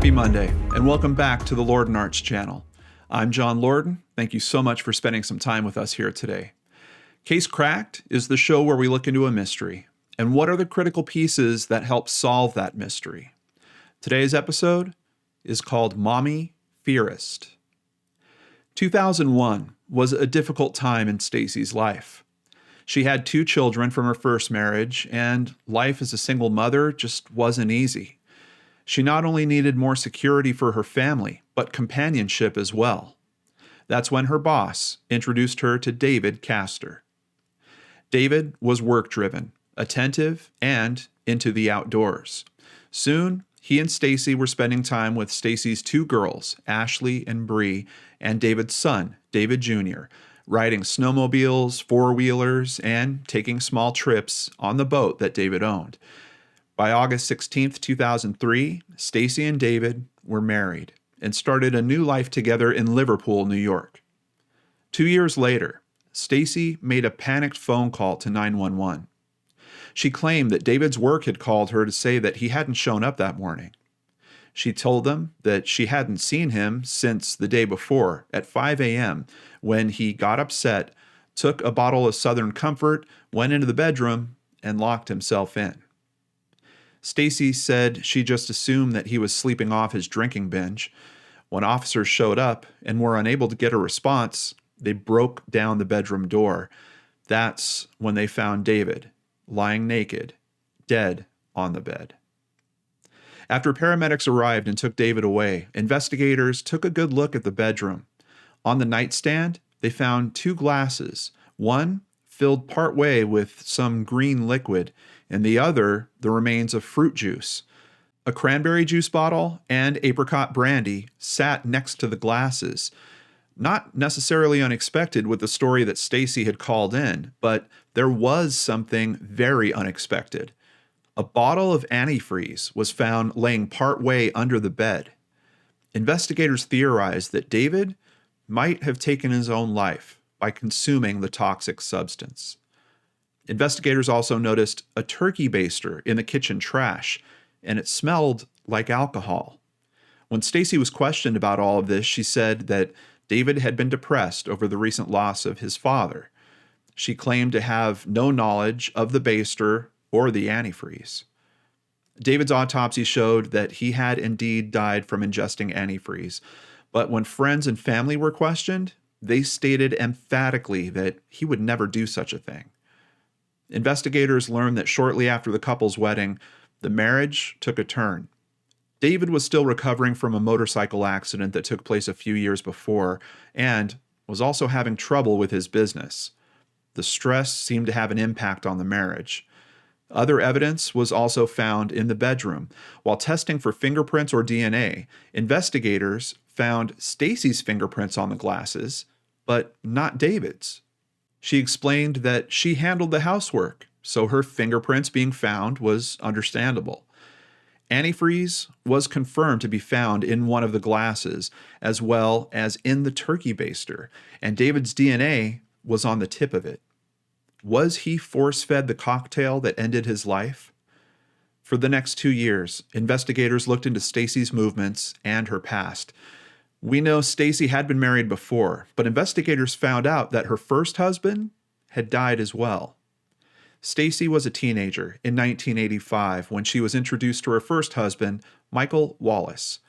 Happy Monday, and welcome back to the Lord and Arch channel. I'm John Lorden. Thank you so much for spending some time with us here today. Case Cracked is the show where we look into a mystery, and what are the critical pieces that help solve that mystery. Today's episode is called Mommy Fearest. 2001 was a difficult time in Stacy's life. She had 2 children from her first marriage, and life as a single mother just wasn't easy. She not only needed more security for her family, but companionship as well. That's when her boss introduced her to David Castor. David was work-driven, attentive, and into the outdoors. Soon, he and Stacy were spending time with Stacy's 2 girls, Ashley and Bree, and David's son, David Jr., riding snowmobiles, four-wheelers, and taking small trips on the boat that David owned. By August 16, 2003, Stacy and David were married and started a new life together in Liverpool, New York. 2 years later, Stacy made a panicked phone call to 911. She claimed that David's work had called her to say that he hadn't shown up that morning. She told them that she hadn't seen him since the day before at 5 a.m. when he got upset, took a bottle of Southern Comfort, went into the bedroom, and locked himself in. Stacy said she just assumed that he was sleeping off his drinking binge. When officers showed up and were unable to get a response, they broke down the bedroom door. That's when they found David, lying naked, dead on the bed. After paramedics arrived and took David away, investigators took a good look at the bedroom. On the nightstand, they found 2 glasses, one filled partway with some green liquid, and the other the remains of fruit juice. A cranberry juice bottle and apricot brandy sat next to the glasses. Not necessarily unexpected with the story that Stacy had called in, but there was something very unexpected. A bottle of antifreeze was found laying partway under the bed. Investigators theorized that David might have taken his own life by consuming the toxic substance. Investigators also noticed a turkey baster in the kitchen trash, and it smelled like alcohol. When Stacy was questioned about all of this, she said that David had been depressed over the recent loss of his father. She claimed to have no knowledge of the baster or the antifreeze. David's autopsy showed that he had indeed died from ingesting antifreeze, but when friends and family were questioned, they stated emphatically that he would never do such a thing. Investigators learned that shortly after the couple's wedding, the marriage took a turn. David was still recovering from a motorcycle accident that took place a few years before and was also having trouble with his business. The stress seemed to have an impact on the marriage. Other evidence was also found in the bedroom. While testing for fingerprints or DNA, investigators found Stacy's fingerprints on the glasses, but not David's. She explained that she handled the housework, so her fingerprints being found was understandable. Antifreeze was confirmed to be found in one of the glasses, as well as in the turkey baster, and David's DNA was on the tip of it. Was he force-fed the cocktail that ended his life? For the next 2 years, investigators looked into Stacy's movements and her past. We know Stacy had been married before, but investigators found out that her first husband had died as well. Stacy was a teenager in 1985 when she was introduced to her first husband, Michael Wallace.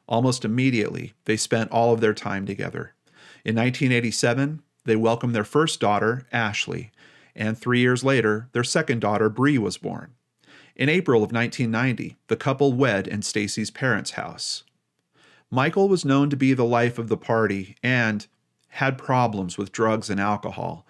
Almost immediately, they spent all of their time together. In 1987, they welcomed their first daughter, Ashley, and 3 years later, their second daughter, Bree, was born. In April of 1990, the couple wed in Stacy's parents' house. Michael was known to be the life of the party and had problems with drugs and alcohol.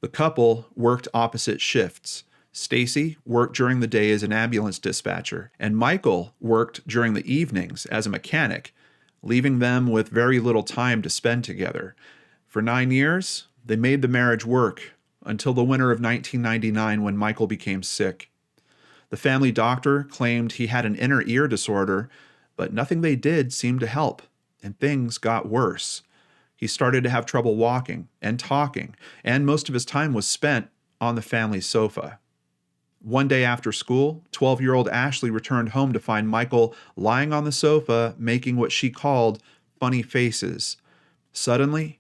The couple worked opposite shifts. Stacy worked during the day as an ambulance dispatcher, and Michael worked during the evenings as a mechanic, leaving them with very little time to spend together. For 9 years, they made the marriage work until the winter of 1999 when Michael became sick. The family doctor claimed he had an inner ear disorder, but nothing they did seemed to help, and things got worse. He started to have trouble walking and talking, and most of his time was spent on the family sofa. One day after school, 12-year-old Ashley returned home to find Michael lying on the sofa making what she called funny faces. Suddenly,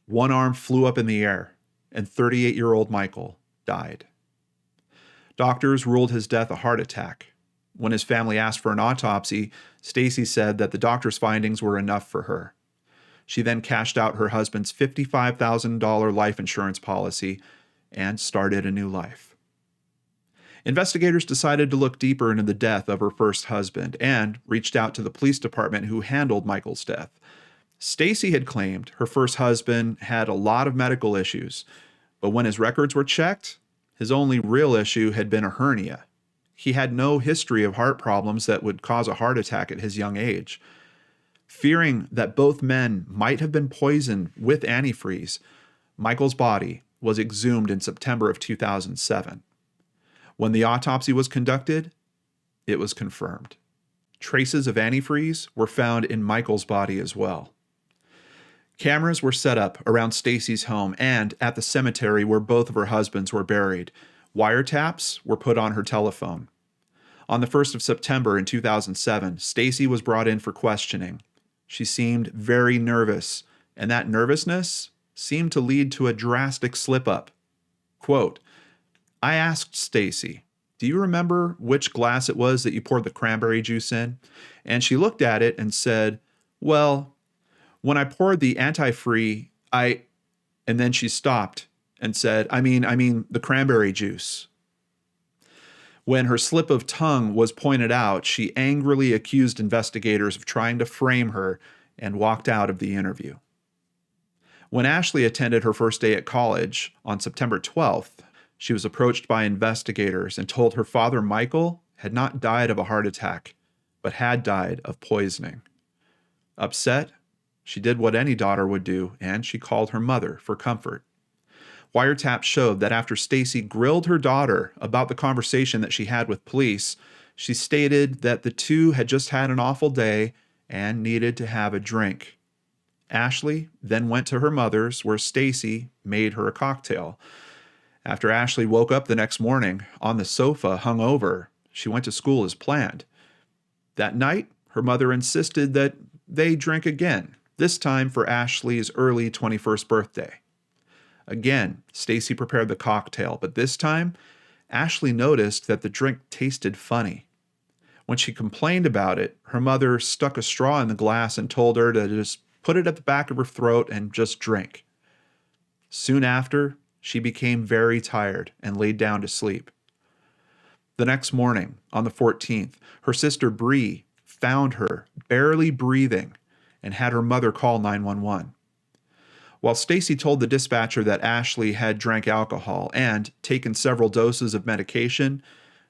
one arm flew up in the air, and 38-year-old Michael died. Doctors ruled his death a heart attack. When his family asked for an autopsy, Stacy said that the doctor's findings were enough for her. She then cashed out her husband's $55,000 life insurance policy and started a new life. Investigators decided to look deeper into the death of her first husband and reached out to the police department who handled Michael's death. Stacy had claimed her first husband had a lot of medical issues, but when his records were checked, his only real issue had been a hernia. He had no history of heart problems that would cause a heart attack at his young age. Fearing that both men might have been poisoned with antifreeze, Michael's body was exhumed in September of 2007. When the autopsy was conducted, it was confirmed. Traces of antifreeze were found in Michael's body as well. Cameras were set up around Stacy's home and at the cemetery where both of her husbands were buried. Wiretaps were put on her telephone. On the 1st of September in 2007, Stacy was brought in for questioning. She seemed very nervous, and that nervousness seemed to lead to a drastic slip-up. Quote, "I asked Stacy, 'Do you remember which glass it was that you poured the cranberry juice in?' And she looked at it and said, 'Well, when I poured the antifreeze, and then she stopped and said, I mean the cranberry juice. When her slip of tongue was pointed out, she angrily accused investigators of trying to frame her and walked out of the interview. When Ashley attended her first day at college on September 12th, she was approached by investigators and told her father, Michael, had not died of a heart attack, but had died of poisoning. Upset, she did what any daughter would do, and she called her mother for comfort. Wiretaps showed that after Stacy grilled her daughter about the conversation that she had with police, she stated that the two had just had an awful day and needed to have a drink. Ashley then went to her mother's where Stacy made her a cocktail. After Ashley woke up the next morning on the sofa hungover, she went to school as planned. That night, her mother insisted that they drink again, this time for Ashley's early 21st birthday. Again, Stacy prepared the cocktail, but this time, Ashley noticed that the drink tasted funny. When she complained about it, her mother stuck a straw in the glass and told her to just put it at the back of her throat and just drink. Soon after, she became very tired and laid down to sleep. The next morning, on the 14th, her sister Bree found her barely breathing and had her mother call 911. While Stacy told the dispatcher that Ashley had drank alcohol and taken several doses of medication,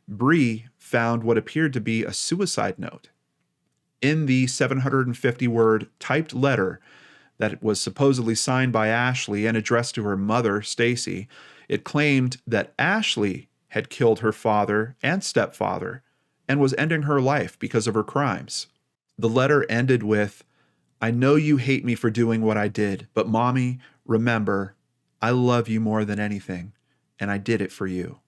Bree found what appeared to be a suicide note. In the 750-word typed letter that was supposedly signed by Ashley and addressed to her mother, Stacy, it claimed that Ashley had killed her father and stepfather and was ending her life because of her crimes. The letter ended with, "I know you hate me for doing what I did, but Mommy, remember, I love you more than anything, and I did it for you."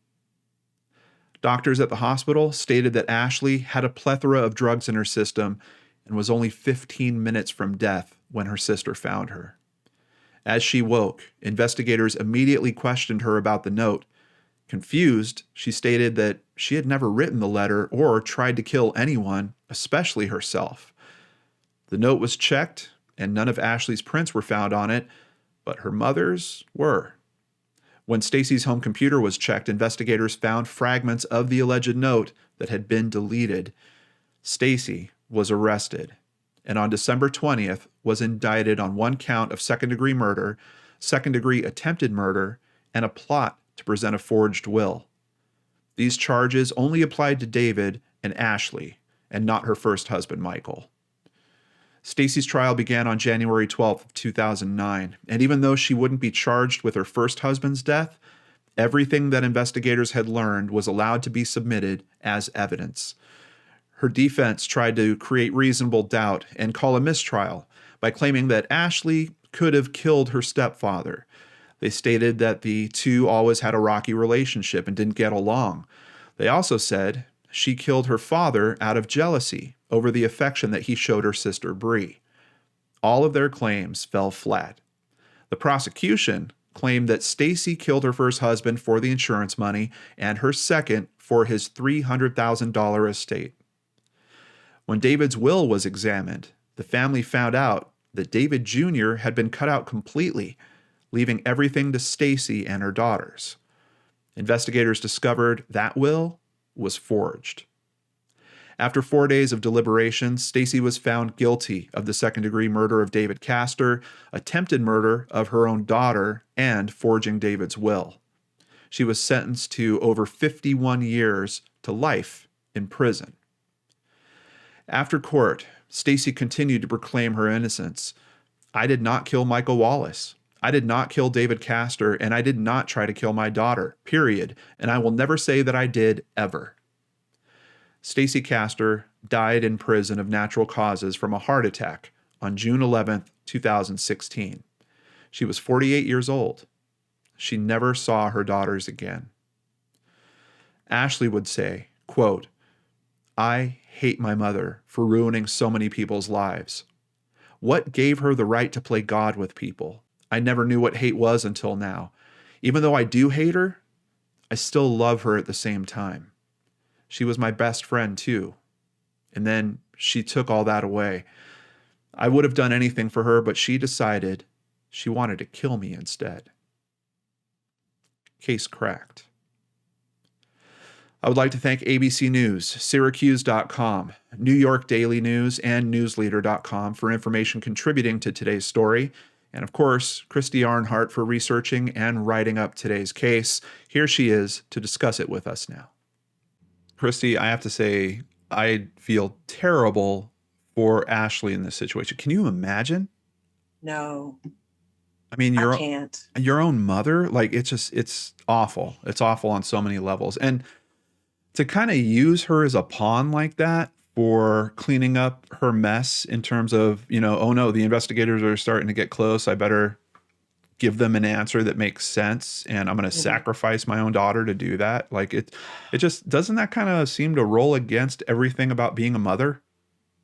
Doctors at the hospital stated that Ashley had a plethora of drugs in her system and was only 15 minutes from death when her sister found her. As she woke, investigators immediately questioned her about the note. Confused, she stated that she had never written the letter or tried to kill anyone, especially herself. The note was checked, and none of Ashley's prints were found on it, but her mother's were. When Stacy's home computer was checked, investigators found fragments of the alleged note that had been deleted. Stacy was arrested, and on December 20th was indicted on one count of second-degree murder, second-degree attempted murder, and a plot to present a forged will. These charges only applied to David and Ashley, and not her first husband, Michael. Stacy's trial began on January 12th, 2009, and even though she wouldn't be charged with her first husband's death, everything that investigators had learned was allowed to be submitted as evidence. Her defense tried to create reasonable doubt and call a mistrial by claiming that Ashley could have killed her stepfather. They stated that the two always had a rocky relationship and didn't get along. They also said she killed her father out of jealousy over the affection that he showed her sister Bree. All of their claims fell flat. The prosecution claimed that Stacy killed her first husband for the insurance money and her second for his $300,000 estate. When David's will was examined, the family found out that David Jr. had been cut out completely, leaving everything to Stacy and her daughters. Investigators discovered that will was forged. After 4 days of deliberation, Stacy was found guilty of the second-degree murder of David Castor, attempted murder of her own daughter, and forging David's will. She was sentenced to over 51 years to life in prison. After court, Stacy continued to proclaim her innocence. "I did not kill Michael Wallace. I did not kill David Castor, and I did not try to kill my daughter, period, and I will never say that I did, ever." Stacy Castor died in prison of natural causes from a heart attack on June 11, 2016. She was 48 years old. She never saw her daughters again. Ashley would say, quote, "I hate my mother for ruining so many people's lives. What gave her the right to play God with people? I never knew what hate was until now. Even though I do hate her, I still love her at the same time. She was my best friend too. And then she took all that away. I would have done anything for her, but she decided she wanted to kill me instead." Case cracked. I would like to thank ABC News, Syracuse.com, New York Daily News, and Newsleader.com for information contributing to today's story. And of course, Christy Arnhart for researching and writing up today's case. Here she is to discuss it with us now. Christy, I have to say, I feel terrible for Ashley in this situation. Can you imagine? No, I mean, I can't. your own mother, like it's awful. It's awful on so many levels. And to kind of use her as a pawn like that for cleaning up her mess in terms of, oh no, the investigators are starting to get close. I better give them an answer that makes sense. And I'm going to sacrifice my own daughter to do that. Like it just, doesn't that kind of seem to roll against everything about being a mother?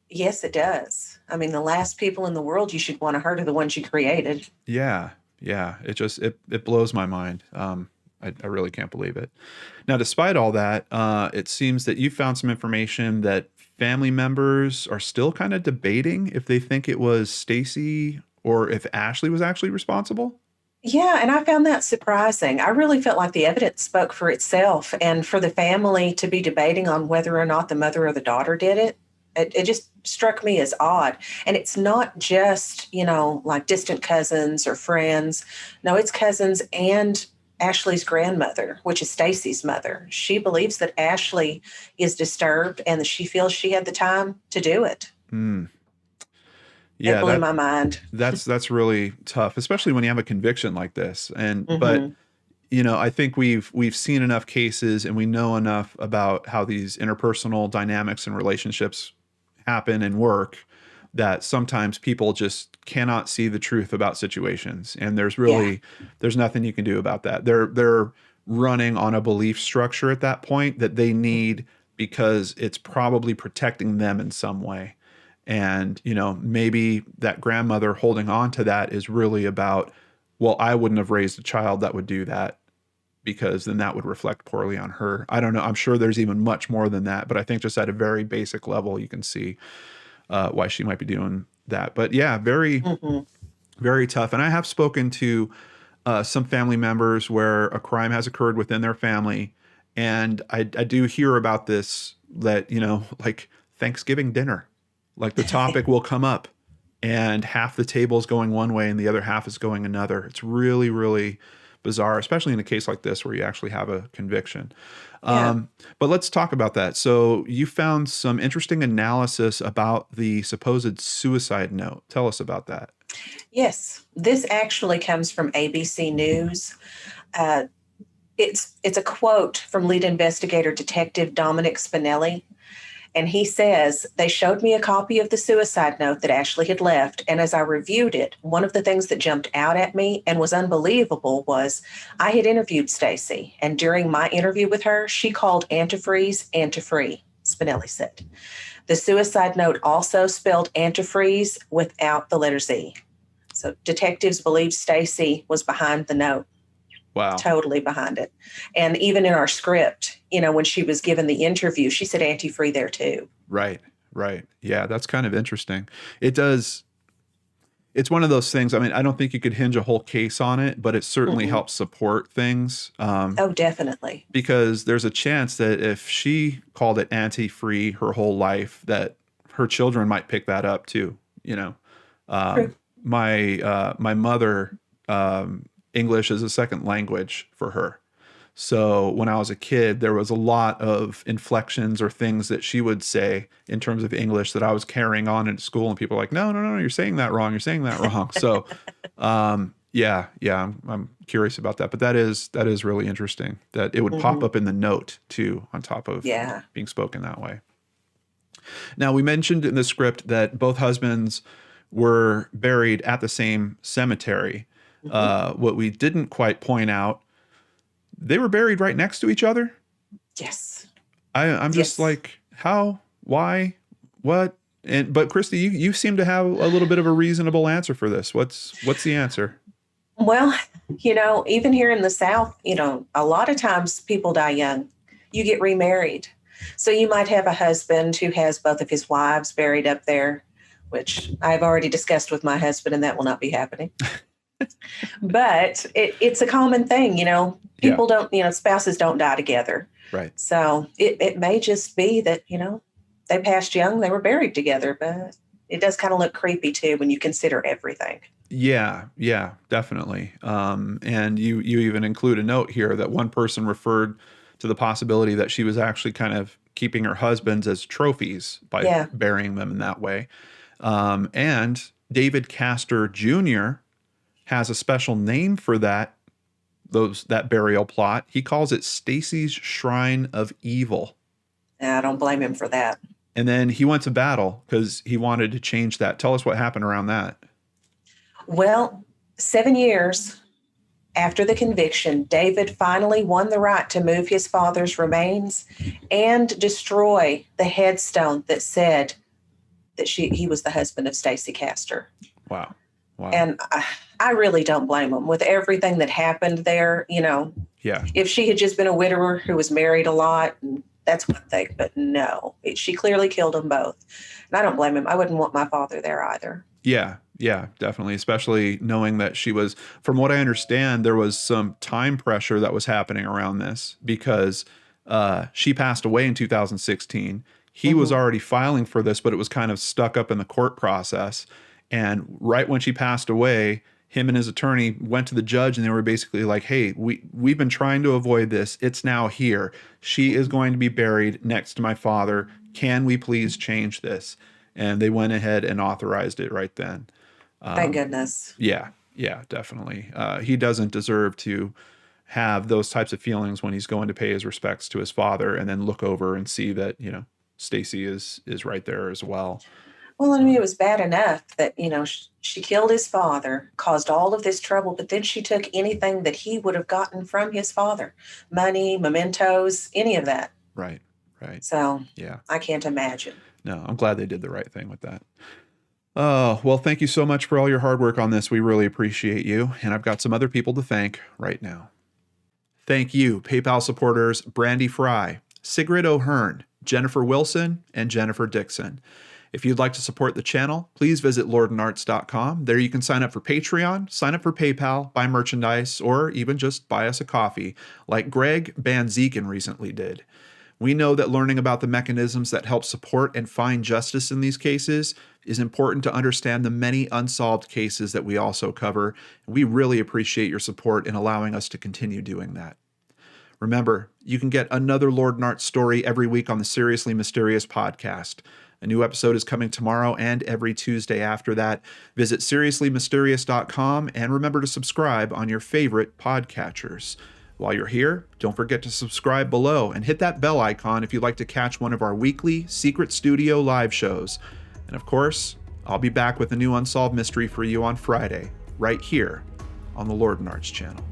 Yes, it does. I mean, the last people in the world you should want to hurt are the ones you created. Yeah. Yeah. It blows my mind. I really can't believe it. Now, despite all that, it seems that you found some information that family members are still kind of debating if they think it was Stacy or if Ashley was actually responsible. Yeah, and I found that surprising. I really felt like the evidence spoke for itself, and for the family to be debating on whether or not the mother or the daughter did it, it just struck me as odd. And it's not just, like distant cousins or friends. No, it's cousins and Ashley's grandmother, which is Stacy's mother. She believes that Ashley is disturbed and that she feels she had the time to do it. Mm. Yeah, it blew my mind. That's really tough, especially when you have a conviction like this. But I think we've seen enough cases and we know enough about how these interpersonal dynamics and relationships happen and work that sometimes people just cannot see the truth about situations. And there's nothing you can do about that. They're running on a belief structure at that point that they need because it's probably protecting them in some way. And, maybe that grandmother holding on to that is really about, well, I wouldn't have raised a child that would do that because then that would reflect poorly on her. I don't know. I'm sure there's even much more than that, but I think just at a very basic level, you can see why she might be doing that. But yeah, very, very tough. And I have spoken to some family members where a crime has occurred within their family. And I do hear about this, that, like Thanksgiving dinner, like the topic will come up and half the table is going one way and the other half is going another. It's really, really bizarre, especially in a case like this where you actually have a conviction. Yeah. But let's talk about that. So you found some interesting analysis about the supposed suicide note. Tell us about that. Yes, this actually comes from ABC News. It's a quote from lead investigator Detective Dominic Spinelli. And he says, they showed me a copy of the suicide note that Ashley had left. And as I reviewed it, one of the things that jumped out at me and was unbelievable was I had interviewed Stacy. And during my interview with her, she called antifreeze antifree, Spinelli said. The suicide note also spelled antifreeze without the letter Z. So detectives believed Stacy was behind the note. Wow. Totally behind it. And even in our script, when she was given the interview, she said antifree there too. Right. Yeah, that's kind of interesting. It's one of those things. I mean, I don't think you could hinge a whole case on it, but it certainly helps support things. Oh, definitely. Because there's a chance that if she called it anti-free her whole life, that her children might pick that up too. True. My mother, English is a second language for her. So when I was a kid, there was a lot of inflections or things that she would say in terms of English that I was carrying on into school, and people were like, no, you're saying that wrong. You're saying that wrong. So, yeah, I'm curious about that, but that is really interesting that it would pop up in the note too, on top of being spoken that way. Now, we mentioned in the script that both husbands were buried at the same cemetery. What we didn't quite point out, they were buried right next to each other. Yes. I'm just like, how, why, what? But Christy, you seem to have a little bit of a reasonable answer for this. What's the answer? Well, even here in the South, a lot of times people die young. You get remarried. So you might have a husband who has both of his wives buried up there, which I've already discussed with my husband, and that will not be happening. But it's a common thing, people don't, spouses don't die together. Right. So it may just be that, they passed young, they were buried together, but it does kind of look creepy too when you consider everything. Yeah, definitely. And you even include a note here that one person referred to the possibility that she was actually kind of keeping her husbands as trophies by burying them in that way. And David Castor Jr. has a special name for that burial plot. He calls it Stacy's Shrine of Evil. I don't blame him for that. And then he went to battle because he wanted to change that. Tell us what happened around that. Well, 7 years after the conviction, David finally won the right to move his father's remains and destroy the headstone that said that he was the husband of Stacy Castor. Wow. And I really don't blame him with everything that happened there. Yeah. If she had just been a widower who was married a lot, that's one thing. But no, she clearly killed them both. And I don't blame him. I wouldn't want my father there either. Yeah, definitely. Especially knowing that she was, from what I understand, there was some time pressure that was happening around this because she passed away in 2016. He was already filing for this, but it was kind of stuck up in the court process. And right when she passed away, him and his attorney went to the judge and they were basically like, hey, we've been trying to avoid this. It's now here. She is going to be buried next to my father. Can we please change this? And they went ahead and authorized it right then. Thank goodness. Yeah, definitely. He doesn't deserve to have those types of feelings when he's going to pay his respects to his father and then look over and see that, Stacy is right there as well. Well, it was bad enough that, she killed his father, caused all of this trouble, but then she took anything that he would have gotten from his father, money, mementos, any of that. Right. So yeah, I can't imagine. No, I'm glad they did the right thing with that. Oh, well, thank you so much for all your hard work on this. We really appreciate you. And I've got some other people to thank right now. Thank you, PayPal supporters Brandy Fry, Sigrid O'Hearn, Jennifer Wilson, and Jennifer Dixon. If you'd like to support the channel, please visit lordandarts.com. There you can sign up for Patreon, sign up for PayPal, buy merchandise, or even just buy us a coffee, like Greg Banziken recently did. We know that learning about the mechanisms that help support and find justice in these cases is important to understand the many unsolved cases that we also cover. We really appreciate your support in allowing us to continue doing that. Remember, you can get another Lord and Art story every week on the Seriously Mysterious podcast. A new episode is coming tomorrow and every Tuesday after that. Visit seriouslymysterious.com and remember to subscribe on your favorite podcatchers. While you're here, don't forget to subscribe below and hit that bell icon if you'd like to catch one of our weekly Secret Studio live shows. And of course, I'll be back with a new Unsolved Mystery for you on Friday, right here on the Lord and Arts channel.